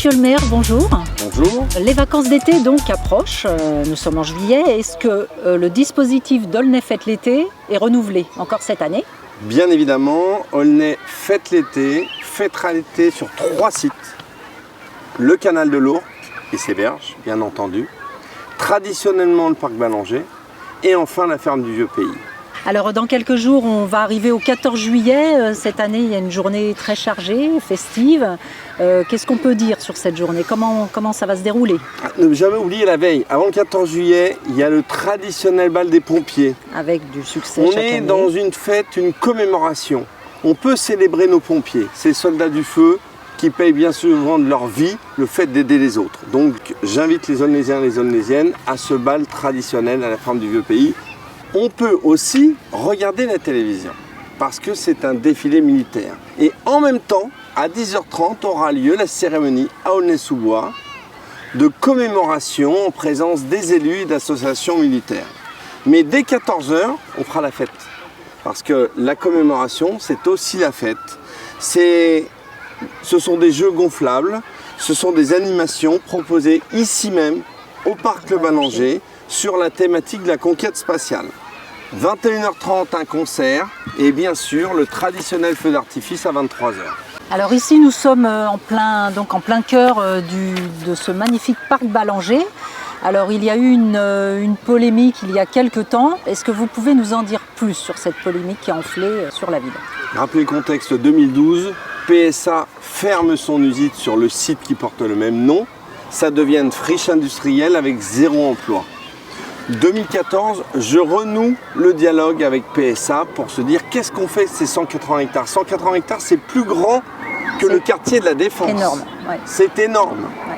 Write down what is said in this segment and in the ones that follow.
Monsieur le maire, bonjour. Bonjour. Les vacances d'été donc approchent, nous sommes en juillet. Est-ce que le dispositif d'Aulnay Fête l'été est renouvelé encore cette année? Bien évidemment, Aulnay Fête l'été fêtera l'été sur 3 sites. Le canal de l'Ourcq et ses berges, bien entendu. Traditionnellement le parc Ballanger et enfin la ferme du Vieux-Pays. Alors dans quelques jours, on va arriver au 14 juillet. Cette année, il y a une journée très chargée, festive. Qu'est-ce qu'on peut dire sur cette journée? Comment ça va se dérouler? Ne jamais oublier la veille. Avant le 14 juillet, il y a le traditionnel bal des pompiers. Avec du succès On chaque est année. dans une fête, une commémoration. On peut célébrer nos pompiers, ces soldats du feu qui payent bien souvent de leur vie le fait d'aider les autres. Donc j'invite les Aulnaysiens et les Aulnaysiennes à ce bal traditionnel à la ferme du Vieux-Pays. On peut aussi regarder la télévision parce que c'est un défilé militaire. Et en même temps, à 10h30 aura lieu la cérémonie à Aulnay-sous-Bois de commémoration en présence des élus et d'associations militaires. Mais dès 14h, on fera la fête. Parce que la commémoration, c'est aussi la fête. Ce sont des jeux gonflables, ce sont des animations proposées ici même, au parc Le Ballanger, sur la thématique de la conquête spatiale. 21h30, un concert et bien sûr le traditionnel feu d'artifice à 23h. Alors ici, nous sommes en plein cœur de ce magnifique parc Ballanger. Alors il y a eu une polémique il y a quelques temps. Est-ce que vous pouvez nous en dire plus sur cette polémique qui a enflé sur la ville? Rappelez le contexte 2012, PSA ferme son usine sur le site qui porte le même nom. Ça devient une friche industrielle avec 0 emploi. 2014, je renoue le dialogue avec PSA pour se dire qu'est-ce qu'on fait de ces 180 hectares. 180 hectares, c'est plus grand que le quartier de la Défense. Énorme. Ouais. C'est énorme. Ouais.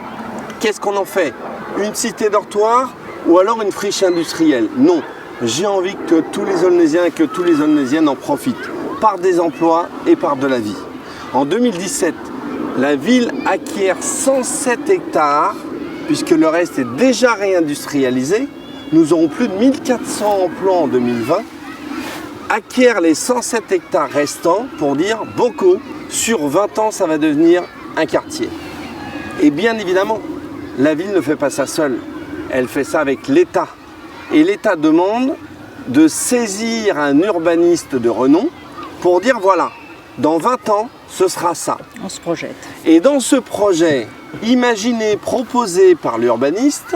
Qu'est-ce qu'on en fait? Une cité dortoir ou alors une friche industrielle? Non. J'ai envie que tous les Aulnaysiens et que tous les Aulnaysiennes en profitent, par des emplois et par de la vie. En 2017, la ville acquiert 107 hectares, puisque le reste est déjà réindustrialisé. Nous aurons plus de 1400 emplois en 2020, acquiert les 107 hectares restants pour dire Bocaux, sur 20 ans, ça va devenir un quartier. Et bien évidemment, la ville ne fait pas ça seule, elle fait ça avec l'État. Et l'État demande de saisir un urbaniste de renom pour dire voilà, dans 20 ans, ce sera ça. On se projette. Et dans ce projet, imaginé, proposé par l'urbaniste,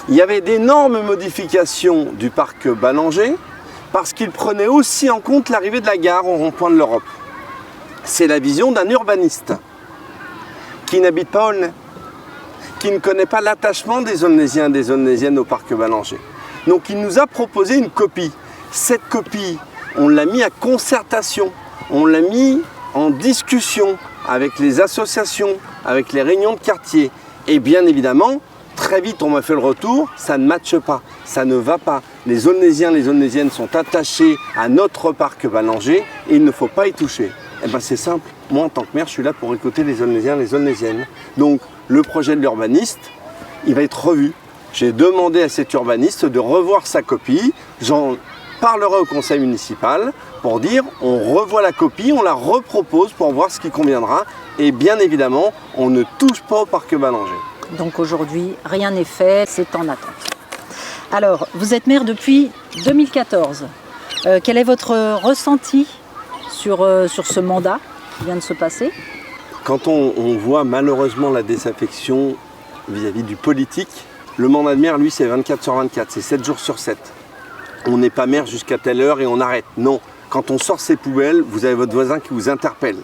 il y avait d'énormes modifications du parc Ballanger parce qu'il prenait aussi en compte l'arrivée de la gare au rond-point de l'Europe. C'est la vision d'un urbaniste qui n'habite pas Aulnay, qui ne connaît pas l'attachement des Aulnaysiens et des Aulnaysiennes au parc Ballanger. Donc il nous a proposé une copie. Cette copie, on l'a mis à concertation, on l'a mis en discussion avec les associations, avec les réunions de quartier. Et bien évidemment, très vite, on m'a fait le retour, ça ne matche pas, ça ne va pas. Les Aulnaysiens, les Aulnaysiennes sont attachés à notre parc Ballanger et il ne faut pas y toucher. Eh bien c'est simple, moi en tant que maire, je suis là pour écouter les Aulnaysiens, les Aulnaysiennes. Donc le projet de l'urbaniste, il va être revu. J'ai demandé à cet urbaniste de revoir sa copie, j'en parlerai au conseil municipal pour dire on revoit la copie, on la repropose pour voir ce qui conviendra et bien évidemment, on ne touche pas au parc Ballanger. Donc aujourd'hui, rien n'est fait, c'est en attente. Alors, vous êtes maire depuis 2014. Quel est votre ressenti sur ce mandat qui vient de se passer? Quand on voit malheureusement la désaffection vis-à-vis du politique, le mandat de maire, lui, c'est 24 sur 24, c'est 7 jours sur 7. On n'est pas maire jusqu'à telle heure et on arrête. Non, quand on sort ses poubelles, vous avez votre voisin qui vous interpelle.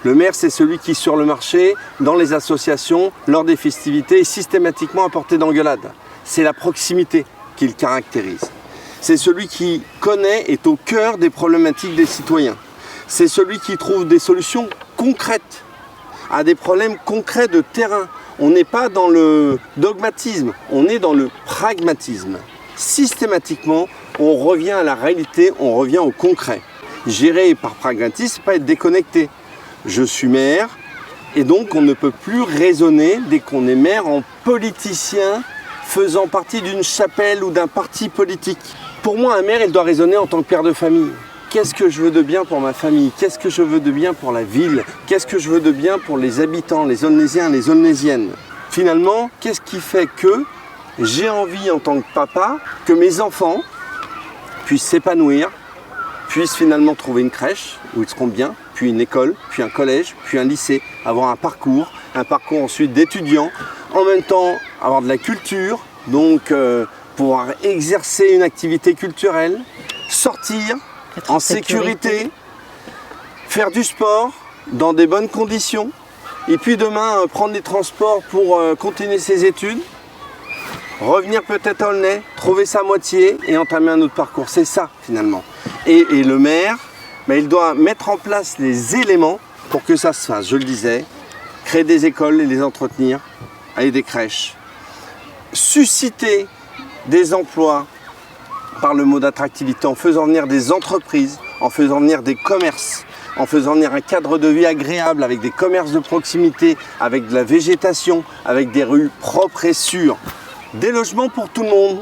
Le maire, c'est celui qui, sur le marché, dans les associations, lors des festivités, est systématiquement à portée d'engueulade. C'est la proximité qui le caractérise. C'est celui qui connaît, est au cœur des problématiques des citoyens. C'est celui qui trouve des solutions concrètes à des problèmes concrets de terrain. On n'est pas dans le dogmatisme, on est dans le pragmatisme. Systématiquement, on revient à la réalité, on revient au concret. Gérer par pragmatisme, c'est pas être déconnecté. Je suis maire et donc on ne peut plus raisonner dès qu'on est maire en politicien faisant partie d'une chapelle ou d'un parti politique. Pour moi, un maire, il doit raisonner en tant que père de famille. qu'est-ce que je veux de bien pour ma famille, qu'est-ce que je veux de bien pour la ville, qu'est-ce que je veux de bien pour les habitants, les Aulnésiens, les Aulnésiennes. Finalement, qu'est-ce qui fait que j'ai envie en tant que papa que mes enfants puissent s'épanouir, puissent finalement trouver une crèche où ils seront bien, puis une école, puis un collège, puis un lycée, avoir un parcours ensuite d'étudiants, en même temps avoir de la culture, donc pouvoir exercer une activité culturelle, sortir en sécurité, faire du sport dans des bonnes conditions, et puis demain prendre des transports pour continuer ses études, revenir peut-être à Aulnay, trouver sa moitié et entamer un autre parcours. C'est ça finalement. Et le maire, il doit mettre en place les éléments pour que ça se fasse. Je le disais, créer des écoles et les entretenir, avec des crèches, susciter des emplois par le mot d'attractivité en faisant venir des entreprises, en faisant venir des commerces, en faisant venir un cadre de vie agréable avec des commerces de proximité, avec de la végétation, avec des rues propres et sûres, des logements pour tout le monde,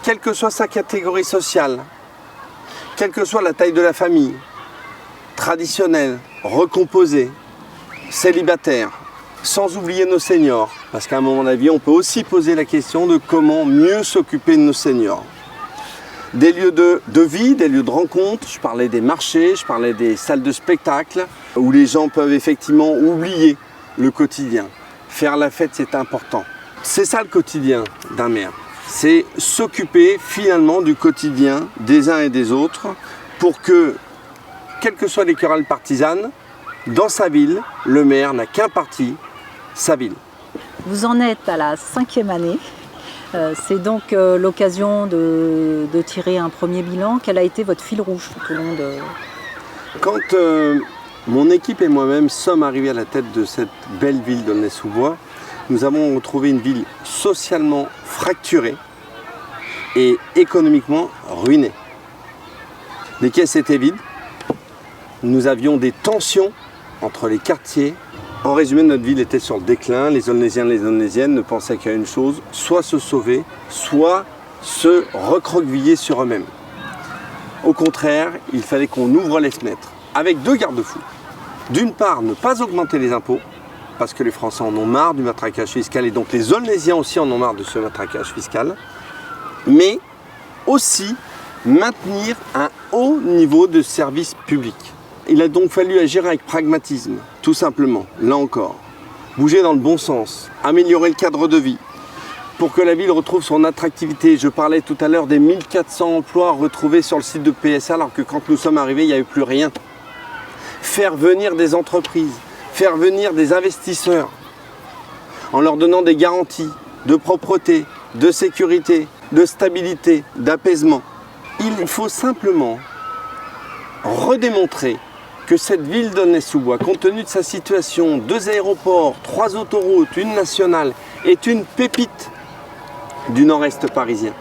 quelle que soit sa catégorie sociale, quelle que soit la taille de la famille, traditionnelle, recomposée, célibataire, sans oublier nos seniors, parce qu'à un moment de la vie, on peut aussi poser la question de comment mieux s'occuper de nos seniors. Des lieux de vie, des lieux de rencontre, je parlais des marchés, je parlais des salles de spectacle, où les gens peuvent effectivement oublier le quotidien. Faire la fête, c'est important. C'est ça le quotidien d'un maire. C'est s'occuper finalement du quotidien des uns et des autres pour que, quelles que soient les querelles partisanes, dans sa ville, le maire n'a qu'un parti, sa ville. Vous en êtes à la 5e année. C'est donc l'occasion de tirer un premier bilan. Quel a été votre fil rouge tout au long de... Quand mon équipe et moi-même sommes arrivés à la tête de cette belle ville d'Aulnay-sous-Bois, nous avons retrouvé une ville socialement fracturée et économiquement ruinée. Les caisses étaient vides, nous avions des tensions entre les quartiers. En résumé, notre ville était sur le déclin. Les Aulnésiens et les Aulnésiennes ne pensaient qu'à une chose, soit se sauver, soit se recroqueviller sur eux-mêmes. Au contraire, il fallait qu'on ouvre les fenêtres avec deux garde-fous. D'une part, ne pas augmenter les impôts, parce que les Français en ont marre du matraquage fiscal et donc les Aulnésiens aussi en ont marre de ce matraquage fiscal, mais aussi maintenir un haut niveau de service public. Il a donc fallu agir avec pragmatisme, tout simplement, là encore. Bouger dans le bon sens, améliorer le cadre de vie, pour que la ville retrouve son attractivité. Je parlais tout à l'heure des 1400 emplois retrouvés sur le site de PSA, alors que quand nous sommes arrivés, il n'y avait plus rien. Faire venir des entreprises, faire venir des investisseurs, en leur donnant des garanties de propreté, de sécurité, de stabilité, d'apaisement. Il faut simplement redémontrer que cette ville d'Aulnay-sous-Bois, compte tenu de sa situation, 2 aéroports, 3 autoroutes, une nationale, est une pépite du nord-est parisien.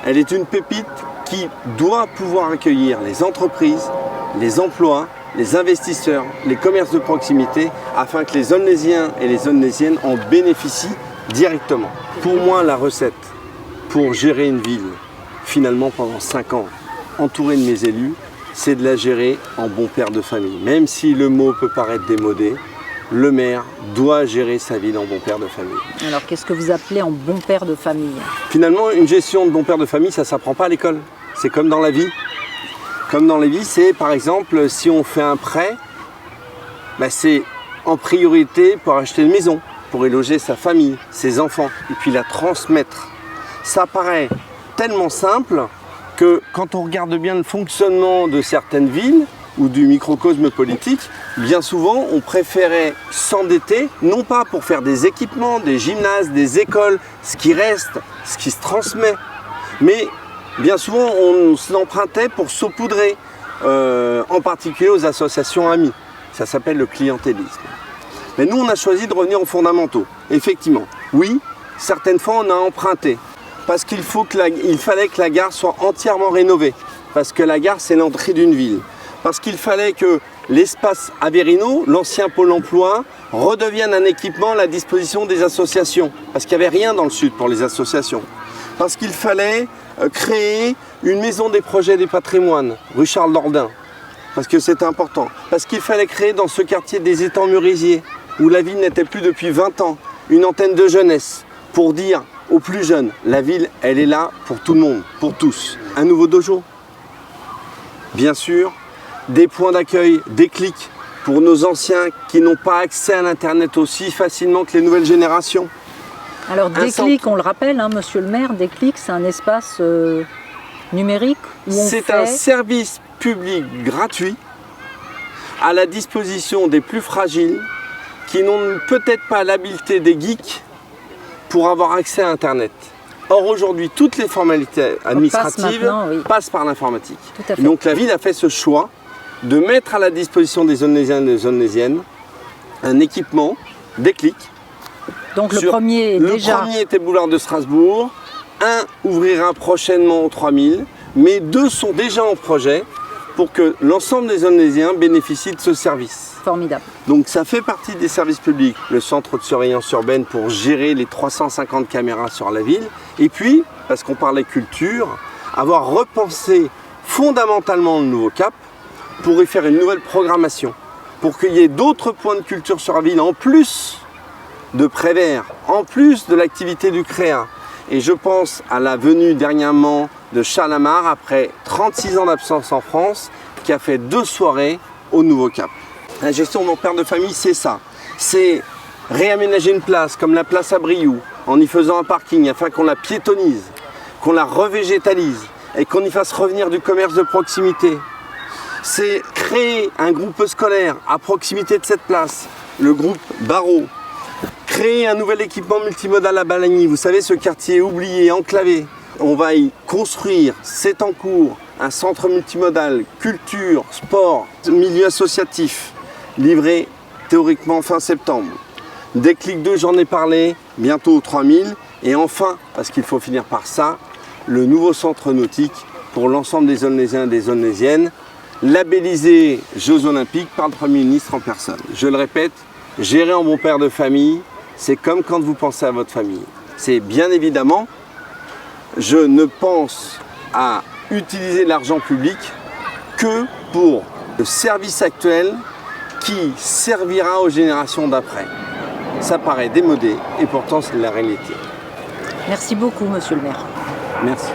Elle est une pépite qui doit pouvoir accueillir les entreprises, les emplois, les investisseurs, les commerces de proximité, afin que les Aulnésiens et les Aulnésiennes en bénéficient directement. Pour moi, la recette pour gérer une ville, finalement pendant 5 ans, entouré de mes élus, c'est de la gérer en bon père de famille. Même si le mot peut paraître démodé, le maire doit gérer sa ville en bon père de famille. Alors qu'est-ce que vous appelez en bon père de famille? Finalement, une gestion de bon père de famille, ça ne s'apprend pas à l'école. C'est comme dans la vie. Comme dans la vie, c'est par exemple, si on fait un prêt, c'est en priorité pour acheter une maison, pour y loger sa famille, ses enfants, et puis la transmettre. Ça paraît tellement simple que quand on regarde bien le fonctionnement de certaines villes ou du microcosme politique, bien souvent on préférait s'endetter, non pas pour faire des équipements, des gymnases, des écoles, ce qui reste, ce qui se transmet, mais bien souvent on s'empruntait pour saupoudrer, en particulier aux associations amies. Ça s'appelle le clientélisme. Mais nous on a choisi de revenir aux fondamentaux. Effectivement, oui, certaines fois on a emprunté. Parce qu'il fallait que la gare soit entièrement rénovée. Parce que la gare, c'est l'entrée d'une ville. Parce qu'il fallait que l'espace Avérino, l'ancien Pôle emploi, redevienne un équipement à la disposition des associations. Parce qu'il n'y avait rien dans le sud pour les associations. parce qu'il fallait créer une maison des projets des patrimoines, rue Charles Dordain, parce que c'était important. Parce qu'il fallait créer dans ce quartier des étangs Murisiers, où la ville n'était plus depuis 20 ans, une antenne de jeunesse, pour dire aux plus jeunes, la ville, elle est là pour tout le monde, pour tous. Un nouveau dojo, bien sûr, des points d'accueil, des clics pour nos anciens qui n'ont pas accès à l'Internet aussi facilement que les nouvelles générations. Alors Déclic, on le rappelle, hein, monsieur le maire, Déclic, c'est un espace numérique où on C'est un service public gratuit à la disposition des plus fragiles qui n'ont peut-être pas l'habileté des geeks pour avoir accès à Internet. Or aujourd'hui, toutes les formalités administratives passent par l'informatique. Donc la ville a fait ce choix de mettre à la disposition des Zonnésiens et des Zonnésiennes un équipement, Déclic. Donc le premier était boulevard de Strasbourg, un ouvrira prochainement au 3000, mais deux sont déjà en projet pour que l'ensemble des Zonnésiens bénéficient de ce service. Formidable. Donc ça fait partie des services publics, le centre de surveillance urbaine pour gérer les 350 caméras sur la ville. Et puis, parce qu'on parlait culture, avoir repensé fondamentalement le nouveau Cap pour y faire une nouvelle programmation, pour qu'il y ait d'autres points de culture sur la ville, en plus de Prévert, en plus de l'activité du Créa. Et je pense à la venue dernièrement de Charles Amar, après 36 ans d'absence en France, qui a fait 2 soirées au Nouveau Cap. La gestion de mon père de famille, c'est ça. C'est réaménager une place, comme la place à Brioude, en y faisant un parking, afin qu'on la piétonise, qu'on la revégétalise, et qu'on y fasse revenir du commerce de proximité. C'est créer un groupe scolaire à proximité de cette place, le groupe Barreau. Créer un nouvel équipement multimodal à Balagny, vous savez, ce quartier oublié, enclavé. On va y construire, c'est en cours, un centre multimodal, culture, sport, milieu associatif, livré théoriquement fin septembre. Déclic 2, j'en ai parlé, bientôt au 3000. Et enfin, parce qu'il faut finir par ça, le nouveau centre nautique pour l'ensemble des Zonnésiens et des Zonnésiennes, labellisé Jeux Olympiques par le Premier ministre en personne. Je le répète, gérer en bon père de famille, c'est comme quand vous pensez à votre famille. C'est bien évidemment, je ne pense à utiliser l'argent public que pour le service actuel qui servira aux générations d'après. Ça paraît démodé et pourtant c'est la réalité. Merci beaucoup, monsieur le maire. Merci.